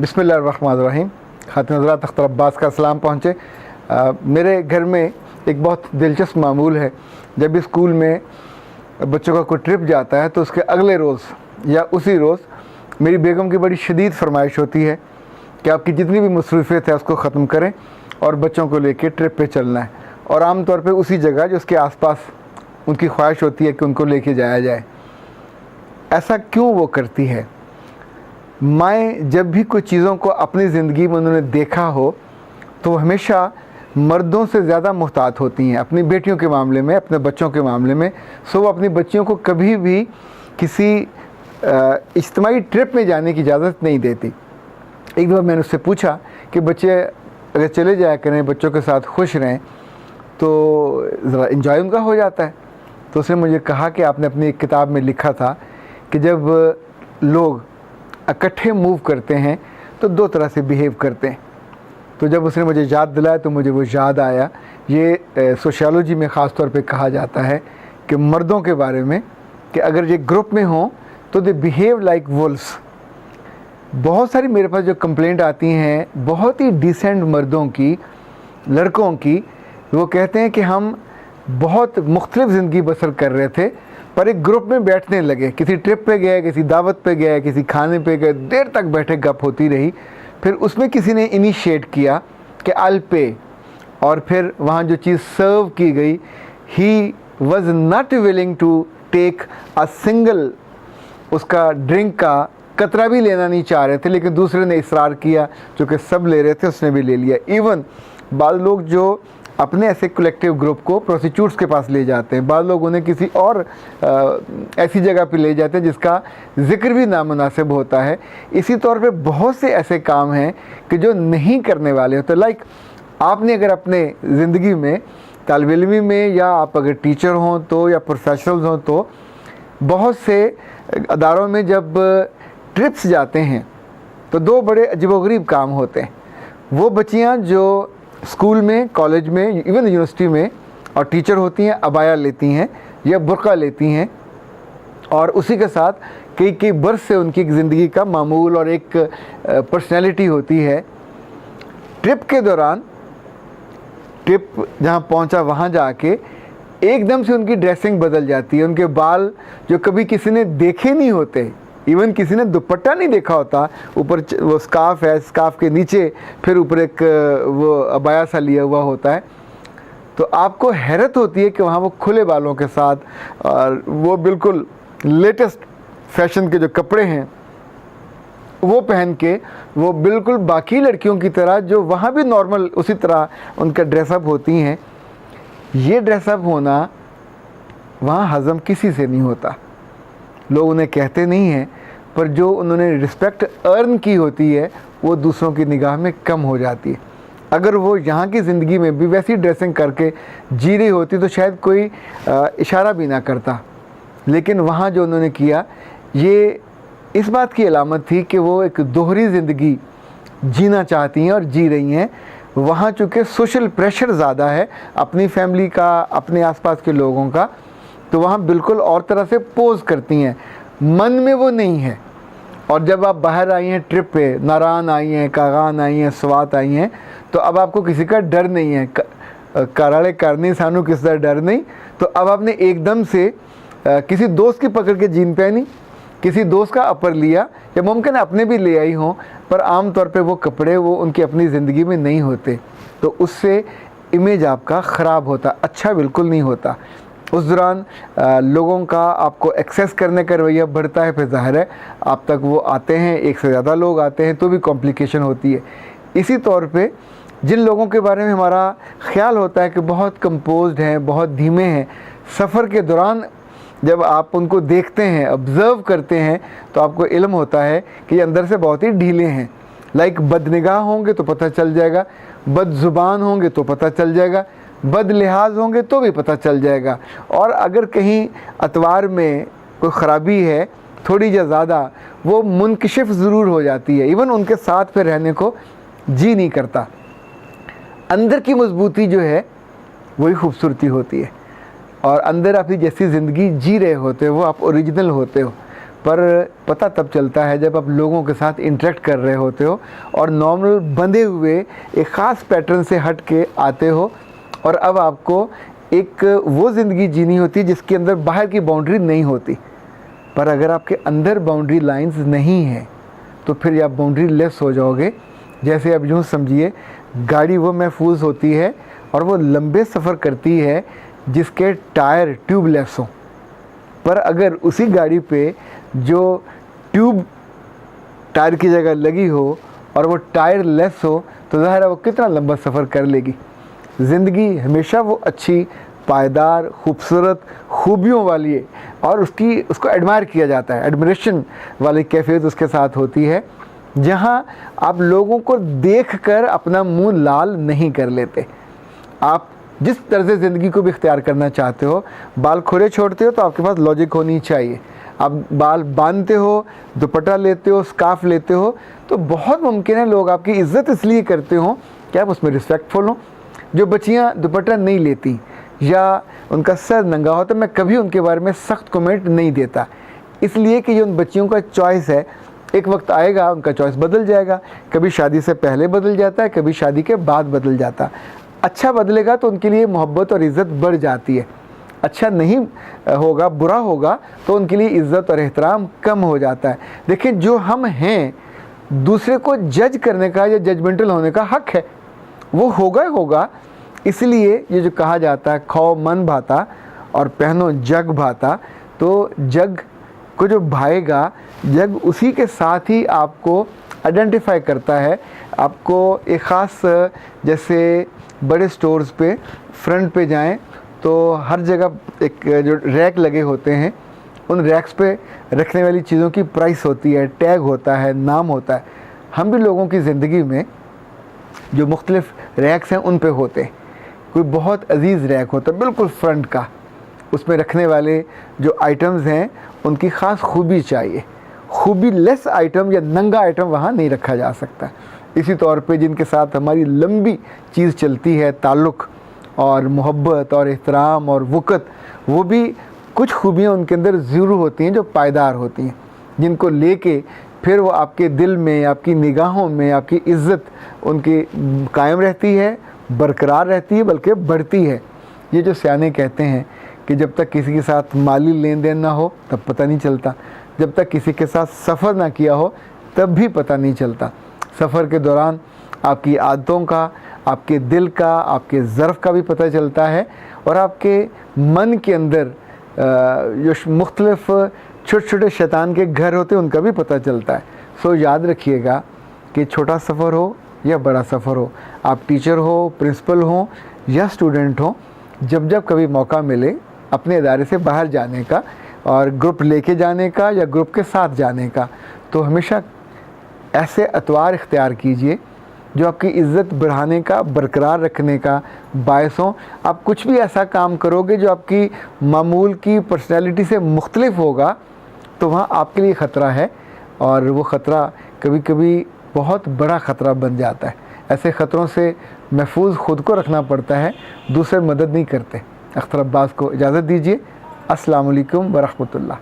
बिस्मिल्लाहिर्रहमानिर्रहीम। खातिन हज़रात, अख्तर अब्बास का सलाम पहुँचे। मेरे घर में एक बहुत दिलचस्प मामूल है। जब भी स्कूल में बच्चों का कोई ट्रिप जाता है तो उसके अगले रोज़ या उसी रोज़ मेरी बेगम की बड़ी शदीद फरमाइश होती है कि आपकी जितनी भी मसरूफियत है उसको ख़त्म करें और बच्चों को लेके ट्रिप पे चलना है, और आम तौर पे उसी जगह जो उसके आसपास उनकी ख्वाहिश होती है कि उनको लेके जाया जाए। ऐसा क्यों वो करती है? माएँ जब भी कुछ चीज़ों को अपनी ज़िंदगी में उन्होंने देखा हो तो वो हमेशा मर्दों से ज़्यादा मुहतात होती हैं अपनी बेटियों के मामले में, अपने बच्चों के मामले में। सो वो अपनी बच्चियों को कभी भी किसी इज्तिमाई ट्रिप में जाने की इजाज़त नहीं देती। एक दफ़ा मैंने उससे पूछा कि बच्चे अगर चले जाया करें, बच्चों के साथ खुश रहें तो ज़रा इंजॉय उनका हो जाता है। तो उसने मुझे कहा कि आपने अपनी एक किताब में लिखा था कि जब लोग इकट्ठे मूव करते हैं तो दो तरह से बिहेव करते हैं। तो जब उसने मुझे याद दिलाया तो मुझे वो याद आया। ये सोशियोलॉजी में ख़ास तौर पे कहा जाता है कि मर्दों के बारे में कि अगर ये ग्रुप में हों तो दे बिहेव लाइक वुल्व्स। बहुत सारी मेरे पास जो कंप्लेंट आती हैं बहुत ही डिसेंट मर्दों की, लड़कों की, वो कहते हैं कि हम बहुत मुख्तलिफ ज़िंदगी बसर कर रहे थे पर एक ग्रुप में बैठने लगे, किसी ट्रिप पे गए, किसी दावत पे गए, किसी खाने पे गए, देर तक बैठे गप होती रही। फिर उसमें किसी ने इनिशिएट किया कि आई पे, और फिर वहाँ जो चीज़ सर्व की गई, he was not willing to take a single, उसका ड्रिंक का कतरा भी लेना नहीं चाह रहे थे, लेकिन दूसरे ने इसरार किया, चूँकि सब ले रहे थे उसने भी ले लिया। इवन बाद लोग जो अपने ऐसे कलेक्टिव ग्रुप को प्रोस्टिट्यूट्स के पास ले जाते हैं, बाद लोग उन्हें किसी और ऐसी जगह पे ले जाते हैं जिसका जिक्र भी नामुनासिब होता है। इसी तौर पे बहुत से ऐसे काम हैं कि जो नहीं करने वाले होते। लाइक आपने अगर अपने ज़िंदगी में तालिब इल्मी में, या आप अगर टीचर हों तो, या प्रोफेशनल्स हों तो, बहुत से अदारों में जब ट्रिप्स जाते हैं तो दो बड़े अजीबोगरीब काम होते हैं। वो बच्चियाँ जो स्कूल में, कॉलेज में, इवन यूनिवर्सिटी में और टीचर होती हैं, अबाया लेती हैं या बुर्का लेती हैं, और उसी के साथ कई बरस से उनकी ज़िंदगी का मामूल और एक पर्सनैलिटी होती है। ट्रिप के दौरान, ट्रिप जहाँ पहुँचा वहाँ जाके एकदम से उनकी ड्रेसिंग बदल जाती है। उनके बाल जो कभी किसी ने देखे नहीं होते, इवन किसी ने दुपट्टा नहीं देखा होता, ऊपर वो स्कार्फ है, स्कार्फ के नीचे फिर ऊपर एक वो अबाया सा लिया हुआ होता है, तो आपको हैरत होती है कि वहाँ वो खुले बालों के साथ, और वो बिल्कुल लेटेस्ट फैशन के जो कपड़े हैं वो पहन के, वो बिल्कुल बाकी लड़कियों की तरह जो वहाँ भी नॉर्मल उसी तरह उनका ड्रेसअप होती हैं। ये ड्रेसअप होना वहाँ हज़म किसी से नहीं होता। लोग उन्हें कहते नहीं हैं, पर जो उन्होंने रिस्पेक्ट अर्न की होती है वो दूसरों की निगाह में कम हो जाती है। अगर वो यहाँ की ज़िंदगी में भी वैसी ड्रेसिंग करके जी रही होती तो शायद कोई इशारा भी ना करता, लेकिन वहाँ जो उन्होंने किया ये इस बात की अलामत थी कि वो एक दोहरी ज़िंदगी जीना चाहती हैं और जी रही हैं। वहाँ चूँकि सोशल प्रेशर ज़्यादा है अपनी फैमिली का, अपने आसपास के लोगों का, तो वहाँ बिल्कुल और तरह से पोज करती हैं, मन में वो नहीं है। और जब आप बाहर आई हैं ट्रिप पे, नारान आई हैं, कागान आई हैं, स्वात आई हैं, तो अब आपको किसी का डर नहीं है। कराड़े करनी सानू किसी का डर नहीं। तो अब आपने एकदम से किसी दोस्त की पकड़ के जीन पहनी, किसी दोस्त का अपर लिया, या मुमकिन अपने भी ले आई हों, पर आम तौर पे वो कपड़े वो उनकी अपनी ज़िंदगी में नहीं होते, तो उससे इमेज आपका ख़राब होता, अच्छा बिल्कुल नहीं होता। उस दौरान लोगों का आपको एक्सेस करने का रवैया बढ़ता है, फिर ज़ाहिर है आप तक वो आते हैं, एक से ज़्यादा लोग आते हैं तो भी कॉम्प्लिकेशन होती है। इसी तौर पे जिन लोगों के बारे में हमारा ख़्याल होता है कि बहुत कंपोज्ड हैं, बहुत धीमे हैं, सफ़र के दौरान जब आप उनको देखते हैं, ऑब्ज़र्व करते हैं, तो आपको इल्म होता है कि ये अंदर से बहुत ही ढीले हैं। लाइक बदनिगाह होंगे तो पता चल जाएगा, बदज़ुबान होंगे तो पता चल जाएगा, बद लिहाज होंगे तो भी पता चल जाएगा, और अगर कहीं अतवार में कोई ख़राबी है थोड़ी या ज़्यादा, वो मुनकशिफ ज़रूर हो जाती है। इवन उनके साथ फिर रहने को जी नहीं करता। अंदर की मजबूती जो है वही खूबसूरती होती है, और अंदर आप जैसी ज़िंदगी जी रहे होते हो वो आप ओरिजिनल होते हो। पर पता तब चलता है जब आप लोगों के साथ इंटरेक्ट कर रहे होते हो और नॉर्मल बंधे हुए एक ख़ास पैटर्न से हट के आते हो और अब आपको एक वो ज़िंदगी जीनी होती है जिसके अंदर बाहर की बाउंड्री नहीं होती। पर अगर आपके अंदर बाउंड्री लाइंस नहीं है तो फिर आप बाउंड्री लेस हो जाओगे। जैसे अब यूँ समझिए, गाड़ी वो महफूज होती है और वो लंबे सफ़र करती है जिसके टायर ट्यूबलेस हों। पर अगर उसी गाड़ी पे जो ट्यूब टायर की जगह लगी हो और वो टायर लेस हो तो ज़ाहिर है वो कितना लंबा सफ़र कर लेगी। ज़िंदगी हमेशा वो अच्छी, पायदार, खूबसूरत, खूबियों वाली है और उसको एडमायर किया जाता है। एडमिरेशन वाली कैफियत उसके साथ होती है जहाँ आप लोगों को देखकर अपना मुंह लाल नहीं कर लेते। आप जिस तरह से ज़िंदगी को भी इख्तियार करना चाहते हो, बाल खुले छोड़ते हो तो आपके पास लॉजिक होनी चाहिए। आप बाल बांधते हो, दुपट्टा लेते हो, स्कार्फ लेते हो तो बहुत मुमकिन है लोग आपकी इज़्ज़त इसलिए करते हो कि आप उसमें रिस्पेक्टफुल हो। जो बच्चियाँ दुपट्टा नहीं लेती या उनका सर नंगा हो तो मैं कभी उनके बारे में सख्त कमेंट नहीं देता, इसलिए कि ये उन बच्चियों का चॉइस है। एक वक्त आएगा उनका चॉइस बदल जाएगा, कभी शादी से पहले बदल जाता है, कभी शादी के बाद बदल जाता है। अच्छा बदलेगा तो उनके लिए मोहब्बत और इज़्ज़त बढ़ जाती है, अच्छा नहीं होगा, बुरा होगा तो उनके लिए इज़्ज़त और एहतराम कम हो जाता है। देखिए, जो हम हैं दूसरे को जज करने का या जजमेंटल होने का हक है, वो होगा ही होगा। इसलिए ये जो कहा जाता है खाओ मन भाता और पहनो जग भाता, तो जग को जो भाएगा, जग उसी के साथ ही आपको आइडेंटिफाई करता है। आपको एक ख़ास, जैसे बड़े स्टोर्स पे फ्रंट पे जाएं तो हर जगह एक जो रैक लगे होते हैं, उन रैक्स पे रखने वाली चीज़ों की प्राइस होती है, टैग होता है, नाम होता है। हम भी लोगों की ज़िंदगी में जो मुख्तलिफ़ रैक्स हैं उन पे होते हैं। कोई बहुत अजीज़ रैक होता है बिल्कुल फ्रंट का, उसमें रखने वाले जो आइटम्स हैं उनकी ख़ास खूबी चाहिए। खूबी लेस आइटम या नंगा आइटम वहाँ नहीं रखा जा सकता। इसी तौर पे जिनके साथ हमारी लंबी चीज़ चलती है, ताल्लुक़ और मोहब्बत और एहतराम और वक़्त, वो भी कुछ खूबियाँ उनके अंदर ज़रूर होती हैं जो पायदार होती हैं, जिनको लेके फिर वो आपके दिल में, आपकी निगाहों में आपकी इज़्ज़त उनकी कायम रहती है, बरकरार रहती है, बल्कि बढ़ती है। ये जो सियाने कहते हैं कि जब तक किसी के साथ माली लेन देन ना हो तब पता नहीं चलता, जब तक किसी के साथ सफ़र ना किया हो तब भी पता नहीं चलता। सफ़र के दौरान आपकी आदतों का, आपके दिल का, आपके ज़र्फ़ का भी पता चलता है और आपके मन के अंदर जो मुख्तलिफ़ छोटे छोटे शैतान के घर होते हैं उनका भी पता चलता है। सो याद रखिएगा कि छोटा सफ़र हो या बड़ा सफ़र हो, आप टीचर हो, प्रिंसिपल हो या स्टूडेंट हो, जब जब कभी मौका मिले अपने इदारे से बाहर जाने का और ग्रुप लेके जाने का या ग्रुप के साथ जाने का, तो हमेशा ऐसे अतवार इख्तियार कीजिए जो आपकी इज़्ज़त बढ़ाने का, बरकरार रखने का बायस हों। आप कुछ भी ऐसा काम करोगे जो आपकी मामूल की पर्सनैलिटी से मुख्तलिफ होगा तो वहाँ आपके लिए ख़तरा है और वो ख़तरा कभी कभी बहुत बड़ा ख़तरा बन जाता है। ऐसे ख़तरों से महफूज ख़ुद को रखना पड़ता है, दूसरे मदद नहीं करते। अख्तर अब्बास को इजाज़त दीजिए। अस्सलामु अलैकुम व रहमतुल्लाह।